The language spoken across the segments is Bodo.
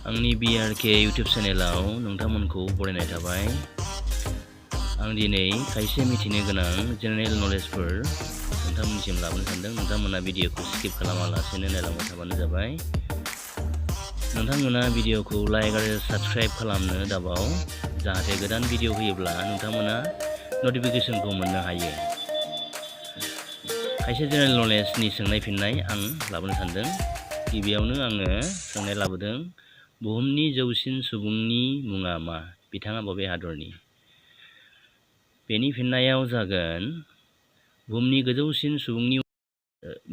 आंनि BRK YouTube चेनेलाव नोंथांमोनखौ बरायनाय थाबाय। आं दिनै खायसे मिथिनो गोनां जेनेरेल नलेजफोर नोंथांमोननिसिम लाबोनो सानदों। नोंथांमोना भिडिअखौ स्किप खालामालासेनो नायलांबाय थाबानो जाबाय। नोंथांमोना भिडिअखौ लाइक आरो साबस्क्राइब खालामनो दाबाव, जाहाथे गोदान भिडिअ होयोब्ला नोंथांमोना नटिफिकेसनखौ मोननो हायो। खायसे जेनेरेल नलेजनि सोंनाय फिननाय आं लाबोनो सानदों। गिबियावनो आङो सोंनाय लाबोदों, बुहुमनि जौसिन सुबुंनि मुङा मा? बिथाङा बबे हादरनि? बेनि फिननायाव जागोन, बुहुमनि गोजौसिन सुबुंनि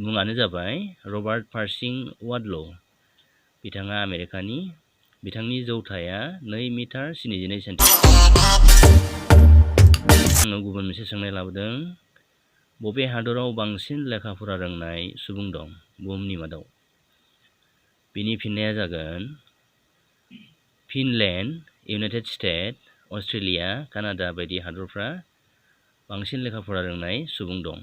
मुङानो जाबाय रबार्ट पार्सिं वाडल'। बिथाङा आमेरिकानि। बिथांनि जौथाया 2 मिटार 72 सेन्टिमिटार। आङो गुबुन मोनसे सोंनाय लाबोदों, बबे हादराव बांसिन लेखा फरा रोंनाय सुबुं दं बुहुमनि मादाव? बिनि फिननाया जागोन, Finland, United States, Australia, Canada बायदि हादरफ्रा बांसिन लेखा फरा रोंनाय सुबुं दं।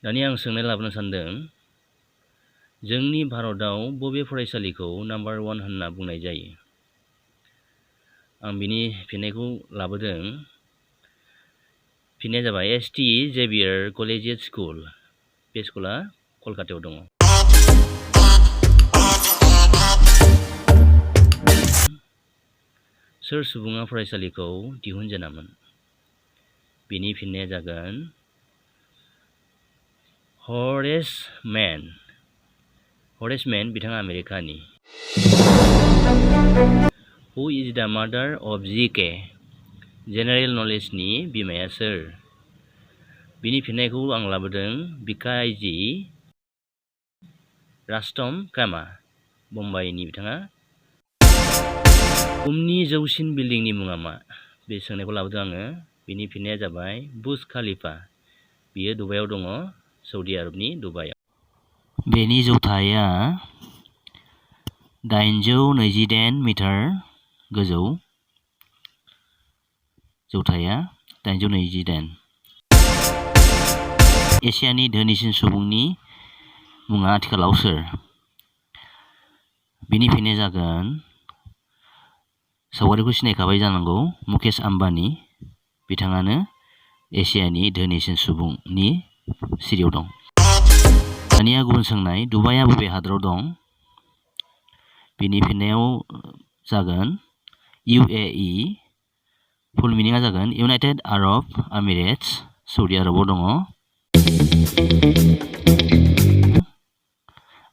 दानिया आं सोंनाय लाबोनो सानदों, जोंनि भारतआव बबे फरायसालिखौ नाम्बार 1 होनना बुंनाय जायो? आं बिनि फिननायखौ लाबोदों। फिननाया जाबाय ST जेभियर कलेजियेट स्कुल। बे स्कुला कलकातायाव दङ। सोर सुबुङा फरायसालिखौ दिहुनजेनामोन? बिनि फिननाया जागोन, हरेस मेन। हरेस मेन, बिथाङा आमेरिकानि। हु इज द मादार अफ GK? जेनेरेल नलेजनि बिमाया सोर? बिनि फिननायखौ आं लाबोदों, बिकायजी रास्टम कामा, मुम्बाइनि बिथाङा। बुहुमनि जौसिन बिल्डिंनि मुङा मा? बे सोंनायखौ लाबोदों आङो। बिनि फिननाया जाबाय बुर्ज खलिफा। बियो दुबाइयाव दङ, सौदि आरबनि दुबाइयाव। बेनि जौथाया 828 मिटार गोजौ। जौथाया 828। एसियानि धोनिसिन सुबुंनि मुङा आथिखालाव सोर? बिनि फिननाया जागोन, सावगारिखौ सिनायखाबाय जानांगौ, मुकेश आम्बानी। बिथाङानो एसियानि धोनिसिन सुबुंनि सिरियाव दं। दानिया गुबुन सोंनाय, दुबाइआ बबे हादराव दं? बिनि फिननायाव जागोन UAE। फुल मिनिङा जागोन इउनाइटेड आरब एमिरेट्स, सौदि आरबाव दङ।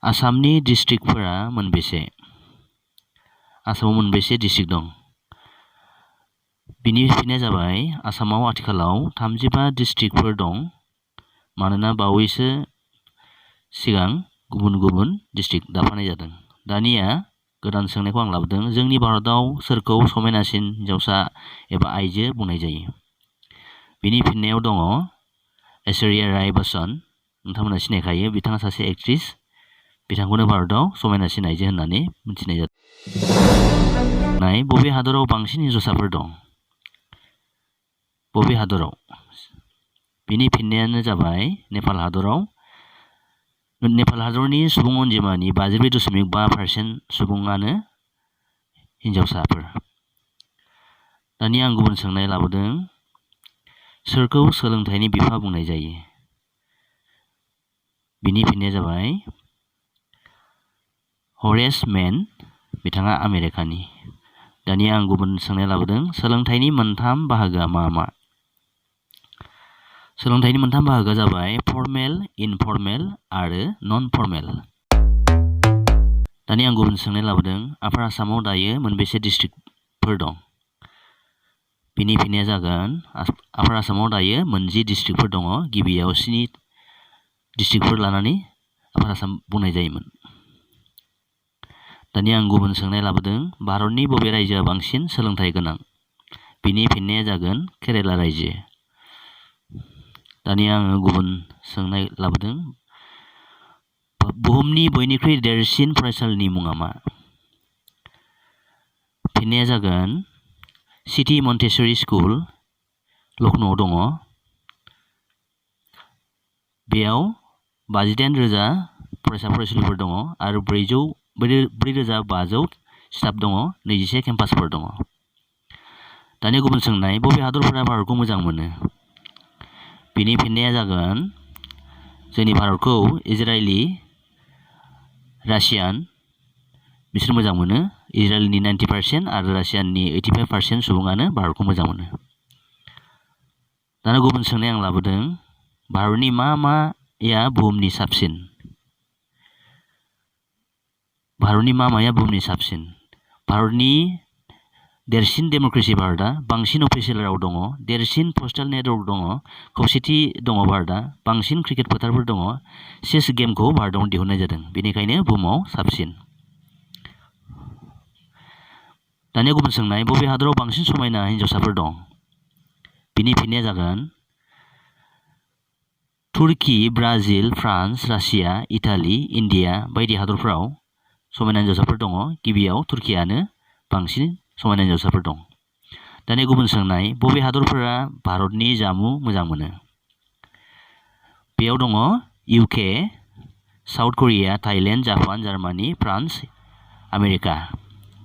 आसामनि डिस्ट्रिक्टफोरा मोनबेसे? आसामाव मोनबेसे डिस्ट्रिक्ट दं? बिनि फिननाया जाबाय, आसामाव आथिखालाव 35 डिस्ट्रिक्टफोर दं, मानोना बावैसो सिगां गुबुन गुबुन डिस्ट्रिक्ट दाफानाय जादों। दानिया गोदान सोंनायखौ आं लाबोदों, जोंनि भारतआव सोरखौ समायनासिन हिन्जावसा एबा आइजो बुंनाय जायो? बिनि फिननायाव दङ ऐश्वर्या राय बच्चन। नोंथांमोना सिनायखायो, बिथाङा सासे एक्ट्रिस। बिथांखौनो भारतआव समायनासिन आइजो होननानै मिथिनाय जादों। बबे हादराव बांसिन हिन्जावसाफोर दं? बबे हादराव? बिनि फिननायानो जाबाय नेपाल हादराव। नेपाल हादरनि सुबुं अनजिमानि 52.5% सुबुङानो हिन्जावसाफोर। दानिया आं गुबुन सोंनाय लाबोदों, सोरखौ सोलोंथाइनि बिफा बुंनाय जायो? बिनि फिननाया जाबाय हरेस मेन। बिथाङा आमेरिकानि। दानिया आं गुबुन सोंनाय लाबोदों, सोलोंथाइनि मोनथाम बाहागोआ मा मा? सोलोंथाइनि मोनथाम बाहागोआ जाबाय फर्मेल, इनफर्मेल आरो नन फर्मेल। दानिया आं गुबुन सोंनाय लाबोदों, आपार आसामाव दायो मोनबेसे डिस्ट्रिक्टफोर दं? बिनि फिननाया जागोन, आपार आसामाव दायो 19 डिस्ट्रिक्टफोर दङ। गिबियाव 7 डिस्ट्रिक्टफोर लानानै आपार आसाम बुंनाय जायोमोन। दानिया आं गुबुन सोंनाय लाबोदों, भारतनि बबे रायजोआ बांसिन सोलोंथाइ गोनां? बिनि फिननाया जागोन केरेला रायजो। दानिया आङो गुबुन सोंनाय लाबोदों, बुहुमनि बयनिख्रुइ देरसिन फरायसालिनि मुङा मा? फिननाया जागोन सिटी मन्टेसरी स्कुल, लखनौआव दङ। बेयाव 58,000 फरायसा फरायसुलिफोर दङ आरो 4,500 स्टाफ दङ 21 केम्पासफोर दङ। दानिया गुबुन सोंनाय बबे हादरफोरा भारतखौ मोजां मोनो? बिनि फिननाया जागोन जोंनि भारतखौ इजराइली रासियान बिसोर मोजां मोनो। इजराइलनि 90% आरो रासियाननि 85% सुबुङानो भारतखौ मोजां मोनो। दाना गुबुन सोंनाय आं लाबोदों भारतनि माया बुहुमनि साबसिन? भारतनि माया बुहुमनि साबसिन? भारतनि देरसिन डेम'क्रेसि भारतआ, बांसिन अफिसियेल राव दङ, देरसिन पस्टेल नेटवर्क दङ, खौसेथि दङ भारतआ, बांसिन क्रिकेट फोथारफोर दङ, चेस गेमखौ भारतआव दिहुननाय जादों, बेनिखायनो बुहुमाव साबसिन। दानिया गुबुन सोंनाय बबे हादराव बांसिन समायना हिन्जावसाफोर दं? बिनि फिननाया जागोन तुर्की, Brazil, France, Russia, Italy, India बायदि हादरफोराव समायना हिन्जावसाफोर दङ। गिबियाव तुर्कीयानो बांसिन समायना हिन्जावसाफोर दं। दानिया गुबुन सोंनाय बबे हादरफोरा भारतनि जामुं मोजां मोनो? बेयाव दङ UK, South Korea, Thailand, Japan, Germany, France, America.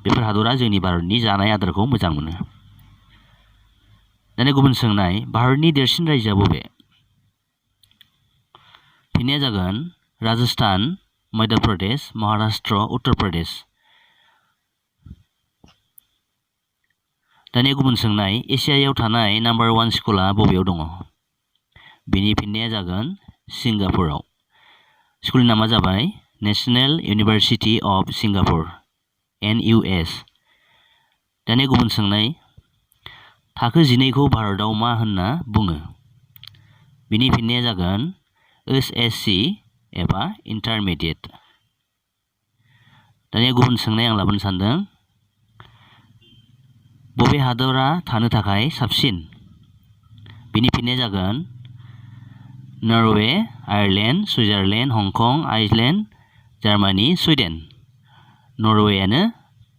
बेफोर हादरा जोंनि भारतनि जानाय आदारखौ मोजां मोनो। दानिया गुबुन सोंनाय भारतनि देरसिन रायजोआ बबे? फिननाया जागोन राजस्थान, मध्य प्रदेश, महाराष्ट्र, उत्तर प्रदेश। दानिया गुबुन सोंनाय एसियायाव थानाय नाम्बार 1 स्कुला बबेयाव दङ? बिनि फिननाया जागोन सिंगापुराव। स्कुलनि नामा जाबाय national university of Singapore NUS। दानिया गुबुन सोंनाय थाखो 12खौ भारतआव मा होनना बुङो? बिनि फिननाया जागोन SSC एबा इन्टारमिडियेट। दानिया गुबुन सोंनाय आं लाबोनो सानदों बबे हादरा थानो थाखाय साबसिन? बिनि फिननाया जागोन Norway, Ireland, Switzerland, Hong Kong, Iceland, Germany, Sweden. नरवेयानो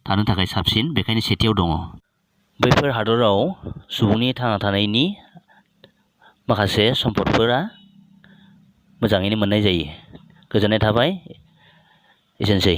थानो थाखाय साबसिन, बेखायनो सेथियाव दङ। बैफोर हादराव सुबुंनि थांना थानायनि माखासे सम्पदफोरा मोजाङैनो मोननाय जायो। गोजोननाय थाबाय। एसेनोसै।